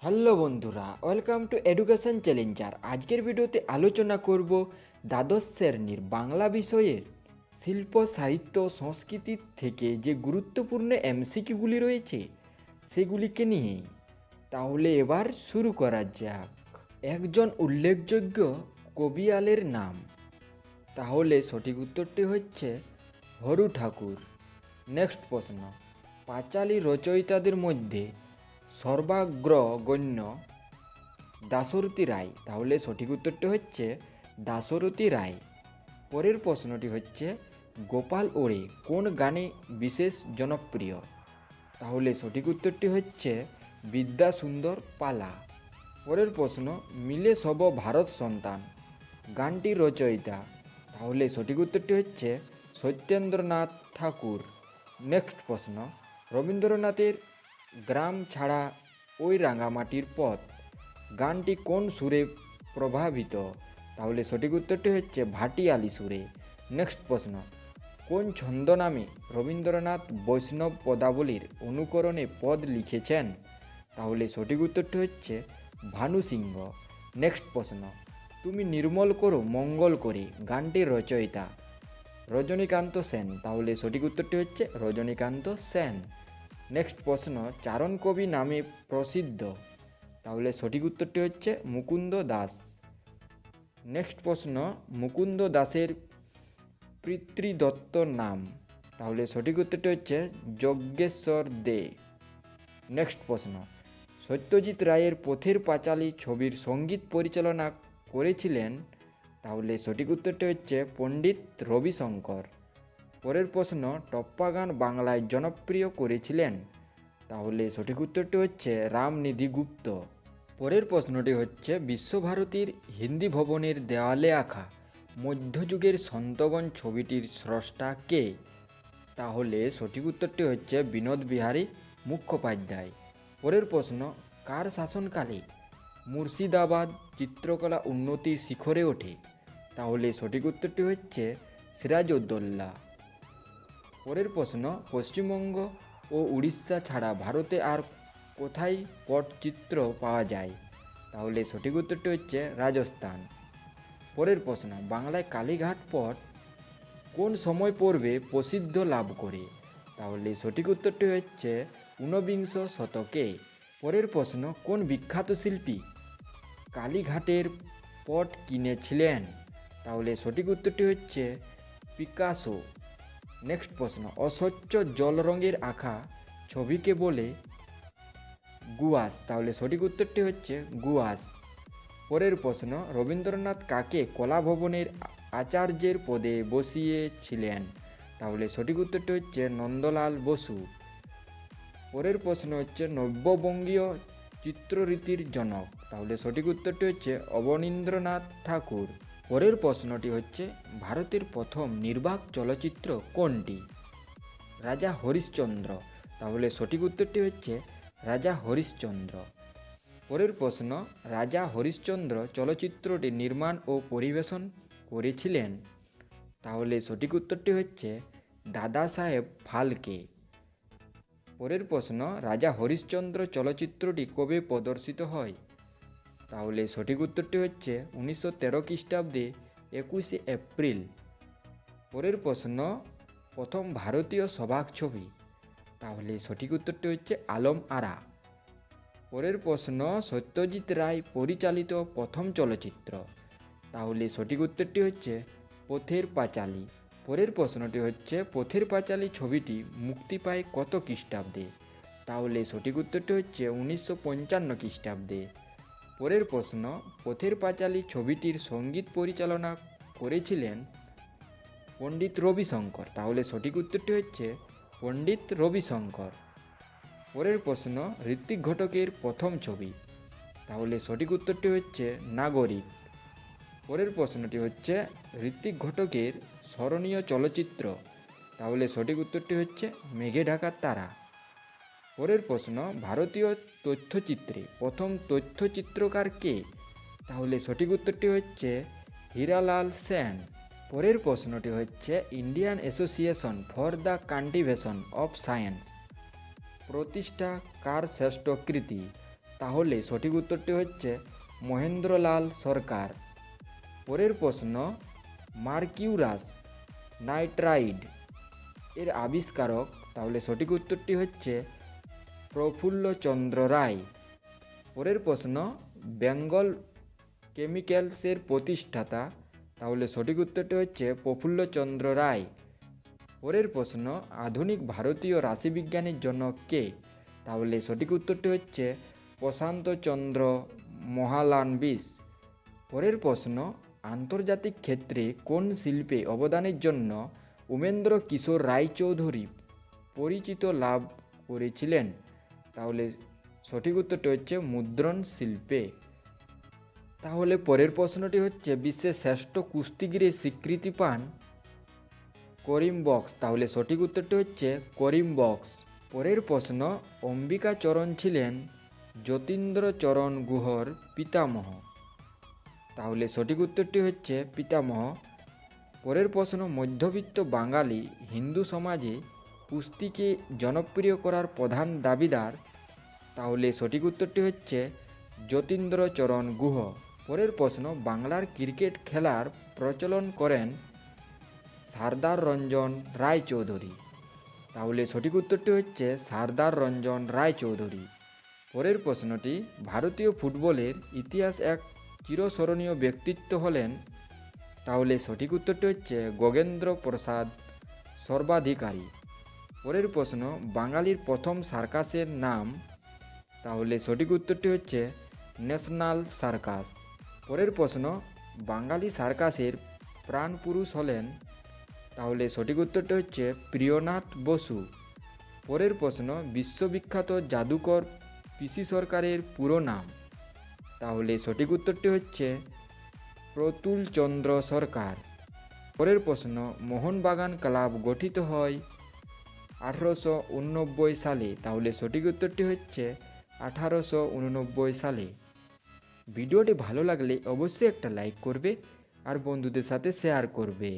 Hello বন্ধুরা, welcome to education Challenger. আজকের ভিডিওতে আলোচনা করব দ্বাদশ শ্রেণীর বাংলা বিষয়ের শিল্প সাহিত্য সংস্কৃতি থেকে যে গুরুত্বপূর্ণ এমসিকিউগুলি রয়েছে সেগুলিকে নিয়ে। তাহলে এবার শুরু করা যাক। একজন উল্লেখযোগ্য কবিয়ালের নাম। তাহলে সঠিক উত্তরটি হচ্ছে হরু ঠাকুর। নেক্সট প্রশ্ন, পাঁচালী রচয়িতাদের মধ্যে সর্বাগ্রগণ্য দাশরথী রায়। তাহলে সঠিক উত্তরটি হচ্ছে দাশরথী রায়। পরের প্রশ্নটি হচ্ছে গোপাল ওড়ে কোন গানে বিশেষ জনপ্রিয়? তাহলে সঠিক উত্তরটি হচ্ছে বিদ্যাসুন্দর পালা। পরের প্রশ্ন, মিলে সব ভারত সন্তান গানটির রচয়িতা? তাহলে সঠিক উত্তরটি হচ্ছে সত্যেন্দ্রনাথ ঠাকুর। নেক্সট প্রশ্ন, রবীন্দ্রনাথের গ্রাম ছাড়া ওই রাঙামাটির পথ গানটি কোন সুরে প্রভাবিত? তাহলে সঠিক উত্তরটি হচ্ছে ভাটিয়ালি সুরে। নেক্সট প্রশ্ন, কোন ছন্দনামে রবীন্দ্রনাথ বৈষ্ণব পদাবলীর অনুকরণে পদ লিখেছেন? তাহলে সঠিক উত্তরটি হচ্ছে ভানু সিংহ। নেক্সট প্রশ্ন, তুমি নির্মল করো মঙ্গল করে গানটির রচয়িতা? রজনীকান্ত সেন। তাহলে সঠিক উত্তরটি হচ্ছে রজনীকান্ত সেন। নেক্সট প্রশ্ন, চারণ কবি নামে প্রসিদ্ধ? তাহলে সঠিক উত্তরটি হচ্ছে মুকুন্দ দাস। নেক্সট প্রশ্ন, মুকুন্দ দাসের পিতৃদত্ত নাম? তাহলে সঠিক উত্তরটি হচ্ছে যজ্ঞেশ্বর দে। নেক্সট প্রশ্ন, সত্যজিৎ রায়ের পথের পাঁচালী ছবির সঙ্গীত পরিচালনা করেছিলেন? তাহলে সঠিক উত্তরটি হচ্ছে পণ্ডিত রবিশঙ্কর। পরের প্রশ্ন, টপ্পা গান বাংলায় জনপ্রিয় করেছিলেন? তাহলে সঠিক উত্তরটি হচ্ছে রামনিধি গুপ্ত। পরের প্রশ্নটি হচ্ছে বিশ্বভারতীর হিন্দি ভবনের দেওয়ালে আঁকা মধ্যযুগের সন্তগণ ছবিটির স্রষ্টা কে? তাহলে সঠিক উত্তরটি হচ্ছে বিনোদ বিহারী মুখোপাধ্যায়। পরের প্রশ্ন, কার শাসনকালে মুর্শিদাবাদ চিত্রকলা উন্নতির শিখরে ওঠে? তাহলে সঠিক উত্তরটি হচ্ছে সিরাজউদ্দৌলা। পরের প্রশ্ন, পশ্চিমবঙ্গ ও উড়িষ্যা ছাড়া ভারতে আর কোথায় পটচিত্র পাওয়া যায়? তাহলে সঠিক উত্তরটি হচ্ছে রাজস্থান। পরের প্রশ্ন, বাংলায় কালীঘাট পট কোন সময় পর্বে প্রসিদ্ধ লাভ করে? তাহলে সঠিক উত্তরটি হচ্ছে ঊনবিংশ শতকে। পরের প্রশ্ন, কোন বিখ্যাত শিল্পী কালীঘাটের পট কিনেছিলেন? তাহলে সঠিক উত্তরটি হচ্ছে পিকাসো। নেক্সট প্রশ্ন, অস্বচ্ছ জল রঙের আঁকা ছবিকে বলে? গুয়াশ। তাহলে সঠিক উত্তরটি হচ্ছে গুয়াশ। পরের প্রশ্ন, রবীন্দ্রনাথ কাকে কলাভবনের আচার্যের পদে বসিয়েছিলেন? তাহলে সঠিক উত্তরটি হচ্ছে নন্দলাল বসু। পরের প্রশ্ন হচ্ছে নব্যবঙ্গীয় চিত্ররীতির জনক? তাহলে সঠিক উত্তরটি হচ্ছে অবনীন্দ্রনাথ ঠাকুর। পরের প্রশ্নটি হচ্ছে ভারতের প্রথম নির্বাক চলচ্চিত্র কোনটি? রাজা হরিশ্চন্দ্র। তাহলে সঠিক উত্তরটি হচ্ছে রাজা হরিশ্চন্দ্র। পরের প্রশ্ন, রাজা হরিশ্চন্দ্র চলচ্চিত্রটি নির্মাণ ও পরিবেশন করেছিলেন? তাহলে সঠিক উত্তরটি হচ্ছে দাদা সাহেব ফালকে। পরের প্রশ্ন, রাজা হরিশ্চন্দ্র চলচ্চিত্রটি কবে প্রদর্শিত হয়? তাহলে সঠিক উত্তরটি হচ্ছে 1913 খ্রিস্টাব্দে 21শে এপ্রিল। পরের প্রশ্ন, প্রথম ভারতীয় সবাক ছবি? তাহলে সঠিক উত্তরটি হচ্ছে আলম আরা। পরের প্রশ্ন, সত্যজিৎ রায় পরিচালিত প্রথম চলচ্চিত্র? তাহলে সঠিক উত্তরটি হচ্ছে পথের পাঁচালী। পরের প্রশ্নটি হচ্ছে পথের পাঁচালী ছবিটি মুক্তি পায় কত খ্রিস্টাব্দে? তাহলে সঠিক উত্তরটি হচ্ছে 1955 খ্রিস্টাব্দে। পরের প্রশ্ন, পথের পাঁচালী ছবিটির সঙ্গীত পরিচালনা করেছিলেন পণ্ডিত রবিশঙ্কর? তাহলে সঠিক উত্তরটি হচ্ছে পণ্ডিত রবিশঙ্কর। পরের প্রশ্ন, ঋত্বিক ঘটকের প্রথম ছবি? তাহলে সঠিক উত্তরটি হচ্ছে নাগরিক। পরের প্রশ্নটি হচ্ছে ঋত্বিক ঘটকের স্মরণীয় চলচ্চিত্র? তাহলে সঠিক উত্তরটি হচ্ছে মেঘে ঢাকা তারা। পরের প্রশ্ন, ভারতীয় তথ্যচিত্রে প্রথম তথ্যচিত্রকার কে? তাহলে সঠিক উত্তরটি হচ্ছে হীরালাল সেন। পরের প্রশ্নটি হচ্ছে Indian association for the cultivation of science প্রতিষ্ঠা কার শ্রেষ্ঠ কৃতি? তাহলে সঠিক উত্তরটি হচ্ছে মহেন্দ্রলাল সরকার। পরের প্রশ্ন, মার্কিউরাস নাইট্রাইড এর আবিষ্কারক, তাহলে সঠিক উত্তরটি হচ্ছে প্রফুল্লচন্দ্র রায়। পরের প্রশ্ন, বেঙ্গল কেমিক্যালসের প্রতিষ্ঠাতা, তাহলে সঠিক উত্তরটি হচ্ছে প্রফুল্লচন্দ্র রায়। পরের প্রশ্ন, আধুনিক ভারতীয় রাশিবিজ্ঞানীর জনক কে? তাহলে সঠিক উত্তরটি হচ্ছে প্রশান্তচন্দ্র মহালানবিস। পরের প্রশ্ন, আন্তর্জাতিক ক্ষেত্রে কোন শিল্পে অবদানের জন্য উমেন্দ্র কিশোর রায়চৌধুরী পরিচিত লাভ করেছিলেন? তাহলে সঠিক উত্তরটি হচ্ছে মুদ্রণ শিল্পে। তাহলে পরের প্রশ্নটি হচ্ছে, বিশ্বের শ্রেষ্ঠ কুস্তিগিরের স্বীকৃতি পান করিম বক্স, তাহলে সঠিক উত্তরটি হচ্ছে করিম বক্স। পরের প্রশ্ন, অম্বিকাচরণ ছিলেন যতীন্দ্রচরণ গুহর পিতামহ, তাহলে সঠিক উত্তরটি হচ্ছে পিতামহ। পরের প্রশ্ন, মধ্যবিত্ত বাঙালি হিন্দু সমাজে কুস্তিকে জনপ্রিয় করার প্রধান দাবিদার, তাহলে সঠিক উত্তরটি হচ্ছে যতীন্দ্রচরণ গুহ। পরের প্রশ্ন, বাংলার ক্রিকেট খেলার প্রচলন করেন সরদার রঞ্জন রায়চৌধুরী, তাহলে সঠিক উত্তরটি হচ্ছে সরদার রঞ্জন রায়চৌধুরী। পরের প্রশ্নটি, ভারতীয় ফুটবলের ইতিহাস এক চিরস্মরণীয় ব্যক্তিত্ব হলেন, তাহলে সঠিক উত্তরটি হচ্ছে গগেন্দ্র প্রসাদ সর্বাধিকারী। পরের প্রশ্ন, বাঙালির প্রথম সার্কাসের নাম, তাহলে সঠিক উত্তরটি হচ্ছে ন্যাশনাল সার্কাস। পরের প্রশ্ন, বাঙালি সার্কাসের প্রাণপুরুষ হলেন, তাহলে সঠিক উত্তরটি হচ্ছে প্রিয়নাথ বসু। পরের প্রশ্ন, বিশ্ববিখ্যাত জাদুকর পিসি সরকারের পুরো নাম, তাহলে সঠিক উত্তরটি হচ্ছে প্রতুলচন্দ্র সরকার। পরের প্রশ্ন, মোহনবাগান ক্লাব গঠিত হয় 1889 সালে, তাহলে সঠিক উত্তরটি হচ্ছে 1889 সালে। ভিডিওটি ভালো লাগলে অবশ্যই একটা লাইক করবে আর বন্ধুদের সাথে শেয়ার করবে।